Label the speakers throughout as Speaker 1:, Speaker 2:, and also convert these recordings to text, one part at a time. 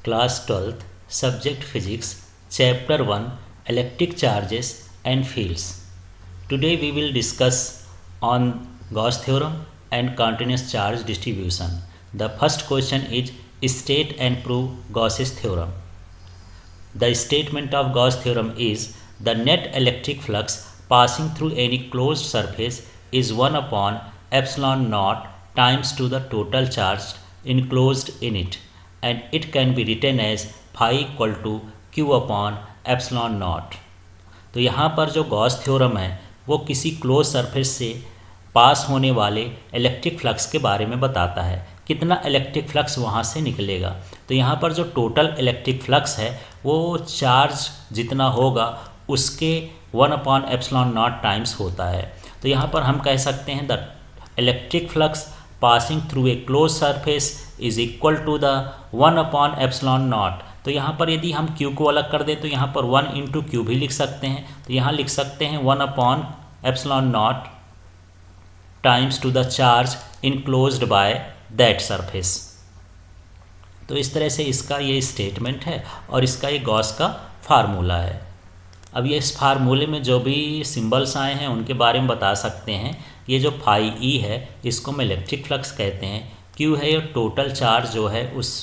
Speaker 1: Class 12th, Subject Physics, Chapter 1, Electric Charges and Fields. Today we will discuss on Gauss theorem and continuous charge distribution. The first question is state and prove Gauss's theorem. The statement of Gauss theorem is the net electric flux passing through any closed surface is 1 upon epsilon naught times to the total charge enclosed in it, and it can be written as phi equal to q upon epsilon naught. तो यहाँ पर जो Gauss theorem है वो किसी close surface से पास होने वाले इलेक्ट्रिक फ्लक्स के बारे में बताता है, कितना इलेक्ट्रिक फ्लक्स वहाँ से निकलेगा। तो यहाँ पर जो टोटल इलेक्ट्रिक फ्लक्स है वो चार्ज जितना होगा उसके 1 अपॉन एप्सिलॉन नॉट टाइम्स होता है। तो यहाँ पर हम कह सकते हैं the electric flux passing through a close surface is equal to the 1 upon epsilon naught. तो यहाँ पर यदि हम Q को अलग कर दें तो यहाँ पर 1 इंटू क्यू भी लिख सकते हैं। तो यहाँ लिख सकते हैं 1 upon epsilon naught times to the charge enclosed by that surface. तो इस तरह से इसका ये स्टेटमेंट है और इसका ये गॉस का फार्मूला है। अब ये इस फार्मूले में जो भी सिंबल्स आए हैं उनके बारे में बता सकते हैं। ये जो फाई ई है इसको हम इलेक्ट्रिक फ्लक्स कहते हैं। क्यू है ये टोटल चार्ज जो है उस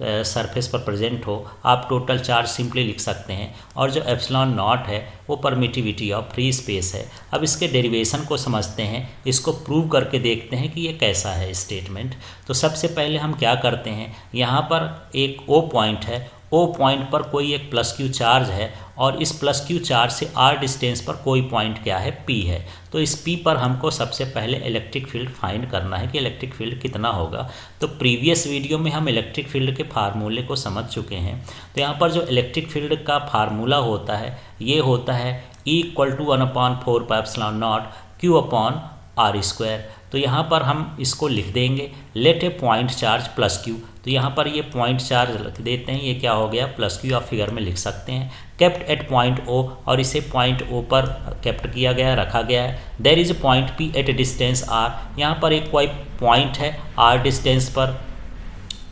Speaker 1: सरफेस पर प्रेजेंट हो, आप टोटल चार्ज सिंपली लिख सकते हैं। और जो एप्सिलॉन नॉट है वो परमिटिविटी ऑफ फ्री स्पेस है। अब इसके डेरिवेशन को समझते हैं, इसको प्रूव करके देखते हैं कि ये कैसा है स्टेटमेंट। तो सबसे पहले हम क्या करते हैं, यहाँ पर एक ओ पॉइंट है, ओ पॉइंट पर कोई एक प्लस क्यू चार्ज है और इस प्लस क्यू चार्ज से आर डिस्टेंस पर कोई पॉइंट क्या है, पी है। तो इस पी पर हमको सबसे पहले इलेक्ट्रिक फील्ड फाइंड करना है कि इलेक्ट्रिक फील्ड कितना होगा। तो प्रीवियस वीडियो में हम इलेक्ट्रिक फील्ड के फार्मूले को समझ चुके हैं। तो यहाँ पर जो इलेक्ट्रिक फील्ड का फार्मूला होता है ये होता है E equal to 1 upon 4 pi epsilon naught q upon r square. तो यहाँ पर हम इसको लिख देंगे let a point charge plus q. तो यहाँ पर ये पॉइंट चार्ज लिख देते हैं, ये क्या हो गया प्लस क्यू, आप फिगर में लिख सकते हैं। केप्ट एट पॉइंट ओ, और इसे पॉइंट ओ पर केप्ट किया गया, रखा गया है। There is a point P at distance r, यहाँ पर एक कोई पॉइंट है आर डिस्टेंस पर।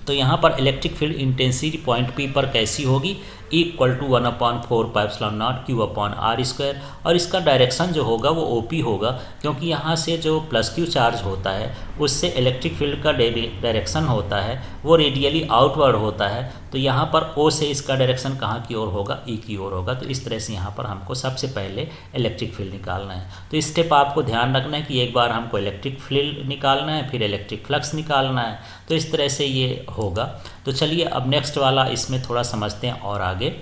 Speaker 1: तो यहाँ पर electric field intensity point P पर कैसी होगी, E equal to 1 upon 4 pi epsilon naught q upon r square. और इसका डायरेक्शन जो होगा वो OP होगा, क्योंकि यहाँ से जो प्लस क्यू चार्ज होता है उससे इलेक्ट्रिक फील्ड का डायरेक्शन होता है वो रेडियली आउटवर्ड होता है। तो यहाँ पर O से इसका डायरेक्शन कहाँ की ओर होगा, E की ओर होगा। तो इस तरह से यहाँ पर हमको सबसे पहले इलेक्ट्रिक फील्ड निकालना है। तो इस स्टेप आपको ध्यान रखना है कि एक बार हमको इलेक्ट्रिक फील्ड निकालना है फिर इलेक्ट्रिक फ्लक्स निकालना है। तो इस तरह से ये होगा। तो चलिए अब नेक्स्ट वाला इसमें थोड़ा समझते हैं और आगे।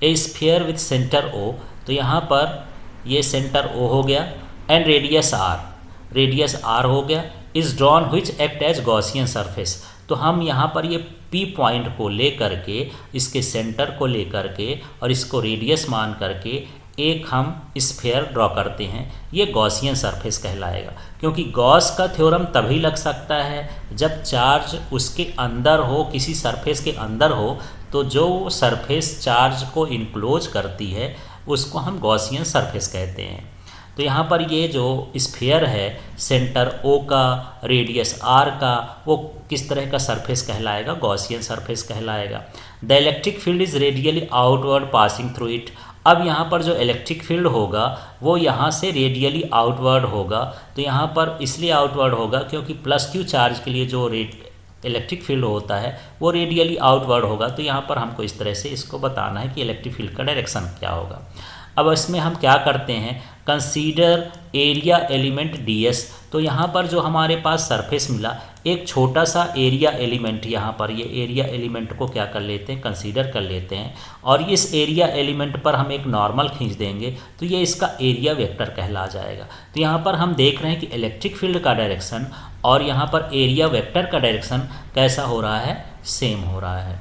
Speaker 1: ए स्फीयर विथ सेंटर O, तो यहाँ पर ये सेंटर O हो गया एंड रेडियस R हो गया, is drawn which act as Gaussian surface. तो हम यहाँ पर ये P पॉइंट को ले करके, इसके सेंटर को ले करके और इसको रेडियस मान करके एक हम स्फीयर ड्रॉ करते हैं। ये गॉसियन सरफेस कहलाएगा, क्योंकि गॉस का थ्योरम तभी लग सकता है जब चार्ज उसके अंदर हो, किसी सरफेस के अंदर हो। तो जो सरफेस चार्ज को इनक्लोज करती है उसको हम गॉसियन सरफेस कहते हैं। तो यहाँ पर ये जो स्फीयर है सेंटर O का, रेडियस R का, वो किस तरह का सरफेस कहलाएगा, गॉसियन सरफेस कहलाएगा। The electric field is radially outward passing through it. अब यहाँ पर जो इलेक्ट्रिक फील्ड होगा वो यहाँ से रेडियली आउटवर्ड होगा। तो यहाँ पर इसलिए आउटवर्ड होगा क्योंकि प्लस क्यू चार्ज के लिए जो इलेक्ट्रिक फील्ड होता है वो रेडियली आउटवर्ड होगा। तो यहाँ पर हमको इस तरह से इसको बताना है कि इलेक्ट्रिक फील्ड का डायरेक्शन क्या होगा। अब इसमें हम क्या करते हैं, कंसीडर एरिया एलिमेंट ds। तो यहाँ पर जो हमारे पास सरफेस मिला एक छोटा सा एरिया एलिमेंट, यहाँ पर ये एरिया एलिमेंट को क्या कर लेते हैं, कंसीडर कर लेते हैं। और इस एरिया एलिमेंट पर हम एक नॉर्मल खींच देंगे तो ये इसका एरिया वेक्टर कहला जाएगा। तो यहाँ पर हम देख रहे हैं कि इलेक्ट्रिक फील्ड का डायरेक्शन और यहाँ पर एरिया वेक्टर का डायरेक्शन कैसा हो रहा है, सेम हो रहा है।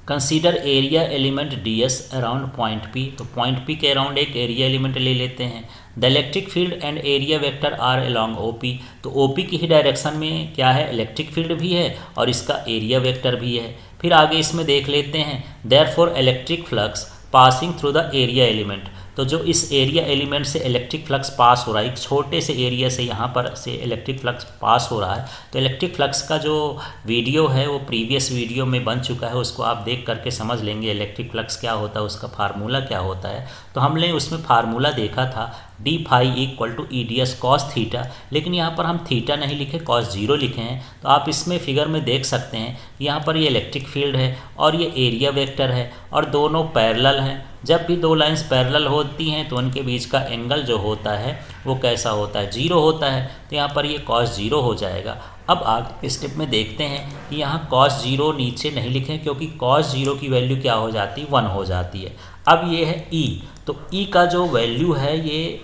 Speaker 1: Consider area element ds around point P। तो पॉइंट P के अराउंड एक एरिया एलिमेंट ले लेते हैं। The electric field and area vector are along OP। तो OP की ही डायरेक्शन में क्या है, इलेक्ट्रिक फील्ड भी है और इसका एरिया वेक्टर भी है। फिर आगे इसमें देख लेते हैं therefore electric flux passing through the area element. तो जो इस एरिया एलिमेंट से इलेक्ट्रिक फ्लक्स पास हो रहा है, एक छोटे से एरिया से यहाँ पर से इलेक्ट्रिक फ्लक्स पास हो रहा है, तो इलेक्ट्रिक फ्लक्स का जो वीडियो है वो प्रीवियस वीडियो में बन चुका है, उसको आप देख करके समझ लेंगे इलेक्ट्रिक फ्लक्स क्या होता है, उसका फार्मूला क्या होता है। तो हमने उसमें फार्मूला देखा था d phi equal to E d s cos theta, लेकिन यहाँ पर हम थीटा नहीं लिखे, कॉस जीरो लिखे हैं। तो आप इसमें फिगर में देख सकते हैं कि यहाँ पर ये इलेक्ट्रिक फील्ड है और ये एरिया वेक्टर है और दोनों पैरेलल हैं। जब भी दो लाइंस पैरेलल होती हैं तो उनके बीच का एंगल जो होता है वो कैसा होता है, जीरो होता है। तो यहाँ पर ये कॉस जीरो हो जाएगा। अब आगे स्टेप में देखते हैं कि यहाँ कॉस जीरो नीचे नहीं लिखें, क्योंकि कॉस जीरो की वैल्यू क्या हो जाती है, 1 हो जाती है। अब ये है ई, तो ई का जो वैल्यू है ये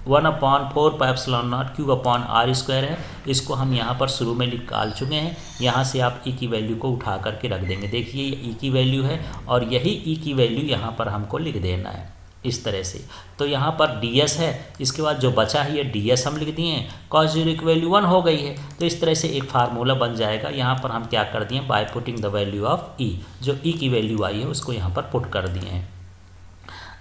Speaker 1: 1/4πε0 Q/r² है। इसको हम यहाँ पर शुरू में निकाल चुके हैं। यहाँ से आप ई की वैल्यू को उठा करके रख देंगे। देखिए ये ई की वैल्यू है और यही ई की वैल्यू यहाँ पर हमको लिख देना है इस तरह से। तो यहाँ पर ds है, इसके बाद जो बचा है ये ds हम लिख दिए हैं, cos जीरो की वैल्यू 1 हो गई है। तो इस तरह से एक फार्मूला बन जाएगा। यहाँ पर हम क्या कर दिए, by putting the value of e, जो e की वैल्यू आई है उसको यहाँ पर पुट कर दिए हैं।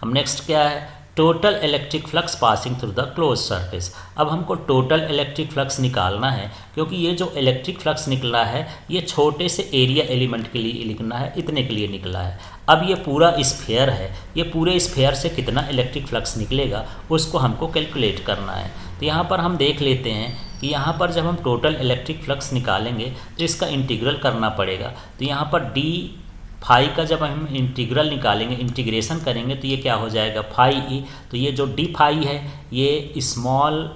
Speaker 1: अब नेक्स्ट क्या है, total electric flux passing through the close surface. अब हमको टोटल इलेक्ट्रिक फ्लक्स निकालना है, क्योंकि ये जो इलेक्ट्रिक फ्लक्स निकला है ये छोटे से एरिया एलिमेंट के लिए लिखना है, इतने के लिए निकला है। अब ये पूरा स्फीयर है, ये पूरे स्फीयर से कितना इलेक्ट्रिक फ्लक्स निकलेगा उसको हमको कैलकुलेट करना है। तो यहाँ पर हम देख लेते हैं कि यहाँ पर जब हम टोटल इलेक्ट्रिक फ्लक्स निकालेंगे तो इसका इंटीग्रल करना पड़ेगा। तो यहाँ पर डी फाई का जब हम इंटीग्रल निकालेंगे, इंटीग्रेशन करेंगे, तो ये क्या हो जाएगा, फाई ई। तो ये जो डी फाई है ये स्मॉल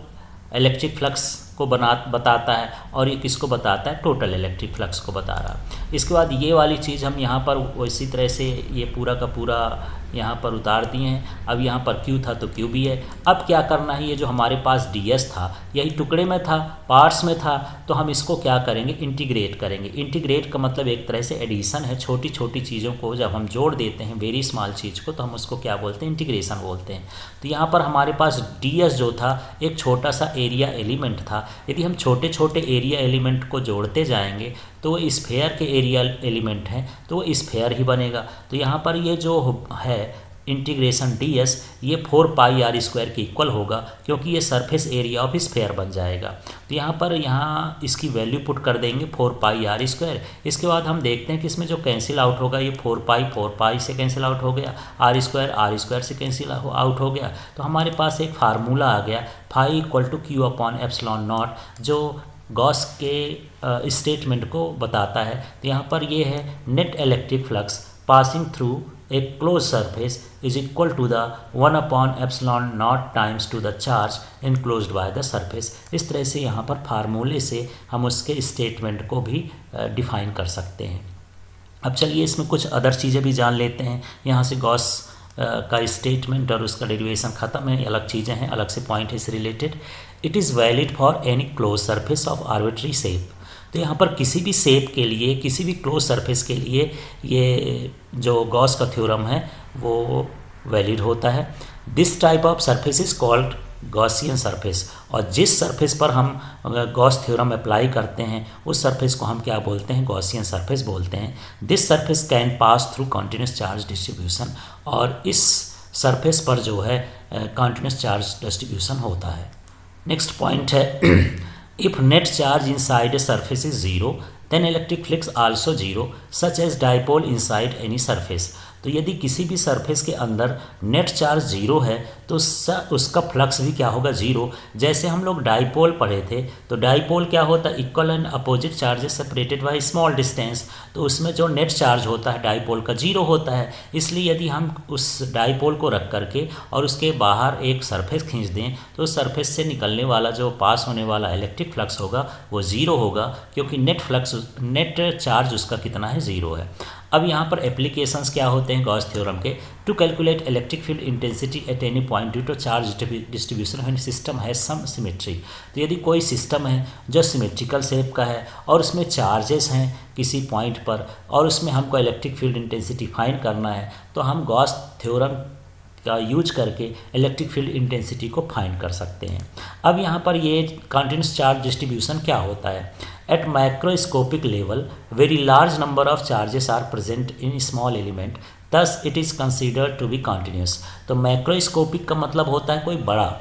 Speaker 1: इलेक्ट्रिक फ्लक्स को बताता है और ये किसको बताता है, टोटल इलेक्ट्रिक फ्लक्स को बता रहा है। इसके बाद ये वाली चीज़ हम यहाँ पर इसी तरह से ये पूरा का पूरा यहाँ पर उतार दिए हैं। अब यहाँ पर Q था तो Q भी है। अब क्या करना है, ये जो हमारे पास ds था यही टुकड़े में था, पार्ट्स में था, तो हम इसको क्या करेंगे, इंटीग्रेट करेंगे। इंटीग्रेट का मतलब एक तरह से एडिशन है, छोटी छोटी चीज़ों को जब हम जोड़ देते हैं, वेरी स्मॉल चीज़ को, तो हम उसको क्या बोलते हैं, इंटीग्रेशन बोलते हैं। तो यहाँ पर हमारे पास ds जो था एक छोटा सा एरिया एलिमेंट था। यदि हम छोटे छोटे एरिया एलिमेंट को जोड़ते जाएंगे तो वो स्फेयर के एरिया एलिमेंट हैं, तो वो स्फेयर ही बनेगा। तो यहाँ पर ये जो है इंटीग्रेशन ds ये 4πr² के इक्वल होगा, क्योंकि ये सरफेस एरिया ऑफ स्फेयर बन जाएगा। तो यहाँ पर इसकी वैल्यू पुट कर देंगे 4πr²। इसके बाद हम देखते हैं कि इसमें जो कैंसिल आउट होगा ये 4π से कैंसिल आउट हो गया, r² से कैंसिल आउट हो गया। तो हमारे पास एक फार्मूला आ गया, फाई इक्वल टू Q/ε0, जो गॉस के स्टेटमेंट को बताता है। तो यहाँ पर ये है net electric flux passing through a close surface is equal to the 1/ε0 times to the charge enclosed by the surface. इस तरह से यहाँ पर फार्मूले से हम उसके स्टेटमेंट को भी डिफाइन कर सकते हैं। अब चलिए इसमें कुछ अदर चीज़ें भी जान लेते हैं। यहाँ से गॉस का स्टेटमेंट और उसका डेरिवेशन ख़त्म है, अलग चीज़ें हैं, अलग से पॉइंट है इस related. It is valid for any close surface of arbitrary shape. तो यहाँ पर किसी भी शेप के लिए, किसी भी क्लोज सरफेस के लिए ये जो गॉस का थ्योरम है वो वैलिड होता है। This type of surface is called Gaussian surface. और जिस सरफेस पर हम गॉस थ्योरम अप्लाई करते हैं उस सरफेस को हम क्या बोलते हैं, गॉसियन सरफेस बोलते हैं। This surface can pass through continuous charge distribution. और इस सरफेस पर जो है कॉन्टिन्यूस चार्ज डिस्ट्रीब्यूशन होता है। नेक्स्ट पॉइंट है, if net charge inside a surface is zero then electric flux also zero such as dipole inside any surface। तो यदि किसी भी सरफेस के अंदर नेट चार्ज जीरो है तो उसका फ्लक्स भी क्या होगा, जीरो। जैसे हम लोग डाइपोल पढ़े थे, तो डाइपोल क्या होता है, equal and opposite charges separated by small distance. तो उसमें जो नेट चार्ज होता है डाइपोल का जीरो होता है। इसलिए यदि हम उस डाइपोल को रख करके और उसके बाहर एक सरफेस खींच दें तो उस सरफेस से निकलने वाला जो पास होने वाला इलेक्ट्रिक फ्लक्स होगा वो ज़ीरो होगा, क्योंकि नेट चार्ज उसका कितना है, ज़ीरो है। अब यहाँ पर एप्लीकेशंस क्या होते हैं गॉस थ्योरम के, to calculate electric field intensity at any point due to charge distribution when system है सम सिमेट्री। तो यदि कोई सिस्टम है जो सिमेट्रिकल शेप का है और उसमें चार्जेस हैं किसी पॉइंट पर और उसमें हमको इलेक्ट्रिक फील्ड इंटेंसिटी फाइंड करना है, तो हम गॉस थ्योरम का यूज करके इलेक्ट्रिक फील्ड इंटेंसिटी को फाइंड कर सकते हैं। अब यहाँ पर ये कॉन्टिन्यूस चार्ज डिस्ट्रीब्यूशन क्या होता है, at microscopic level very large number of charges are present in small element thus it is considered to be continuous। तो मैक्रोस्कोपिक का मतलब होता है कोई बड़ा,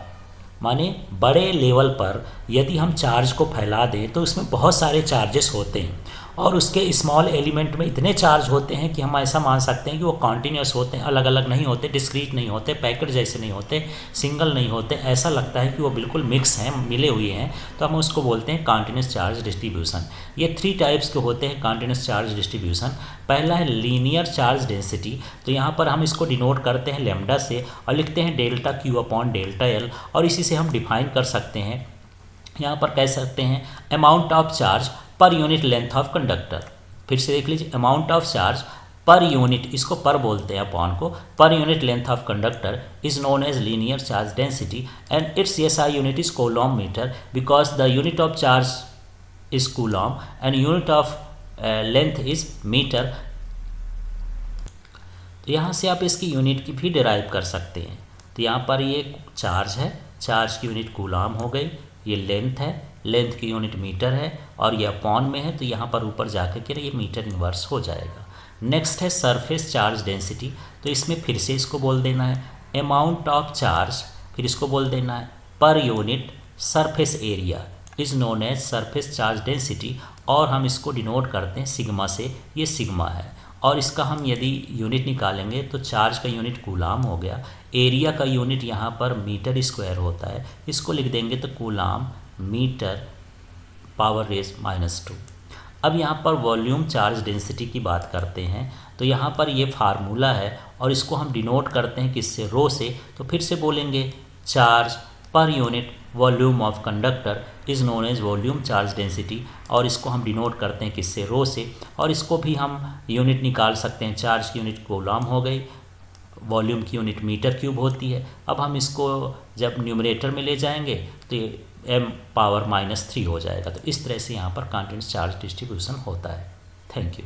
Speaker 1: माने बड़े लेवल पर यदि हम चार्ज को फैला दें तो उसमें बहुत सारे चार्जेस होते हैं और उसके स्मॉल एलिमेंट में इतने चार्ज होते हैं कि हम ऐसा मान सकते हैं कि वो कॉन्टीन्यूस होते हैं, अलग अलग नहीं होते, डिस्क्रीट नहीं होते, पैकेट जैसे नहीं होते, सिंगल नहीं होते, ऐसा लगता है कि वो बिल्कुल मिक्स हैं, मिले हुए हैं, तो हम उसको बोलते हैं कॉन्टीन्यूस चार्ज डिस्ट्रीब्यूशन। ये 3 टाइप्स के होते हैं कॉन्टीन्यूस चार्ज डिस्ट्रीब्यूशन। पहला है लीनियर चार्ज डेंसिटी, तो यहाँ पर हम इसको डिनोट करते हैं लैम्डा से और लिखते हैं delta Q upon delta L, और इसी से हम डिफाइन कर सकते हैं, यहाँ पर कह सकते हैं amount of charge per unit length of conductor. फिर से देख लीजिए, amount of charge per unit, इसको पर बोलते हैं अपॉन को, per unit length of conductor is known as linear charge density and its SI unit is coulomb metre because the unit of charge is coulomb and unit of length is metre. तो यहाँ से आप इसकी unit की भी derive कर सकते हैं। तो यहाँ पर ये चार्ज है, चार्ज की यूनिट कूलॉम हो गई, ये लेंथ है, लेंथ की यूनिट मीटर है और ये अपॉन में है, तो यहाँ पर ऊपर जाकर के ये मीटर इन्वर्स हो जाएगा। नेक्स्ट है सरफेस चार्ज डेंसिटी, तो इसमें फिर से इसको बोल देना है अमाउंट ऑफ चार्ज, फिर इसको बोल देना है per unit surface area is known as surface charge density, और हम इसको डिनोट करते हैं सिग्मा से, ये सिग्मा है। और इसका हम यदि यूनिट निकालेंगे तो चार्ज का यूनिट कूलाम हो गया, एरिया का यूनिट यहाँ पर मीटर स्क्वायर होता है, इसको लिख देंगे तो कूलाम मीटर पावर रेज -2। अब यहाँ पर वॉल्यूम चार्ज डेंसिटी की बात करते हैं, तो यहाँ पर ये फार्मूला है और इसको हम डिनोट करते हैं किससे, रो से। तो फिर से बोलेंगे charge per unit volume of conductor is known as volume charge density, और इसको हम डिनोट करते हैं किससे, रो से। और इसको भी हम यूनिट निकाल सकते हैं, चार्ज की यूनिट कूलॉम हो गई, वॉल्यूम की यूनिट मीटर क्यूब होती है। अब हम इसको जब न्यूमरेटर में ले जाएंगे तो ये m पावर -3 हो जाएगा। तो इस तरह से यहाँ पर कॉन्टिन्यूस चार्ज डिस्ट्रीब्यूशन होता है। Thank you.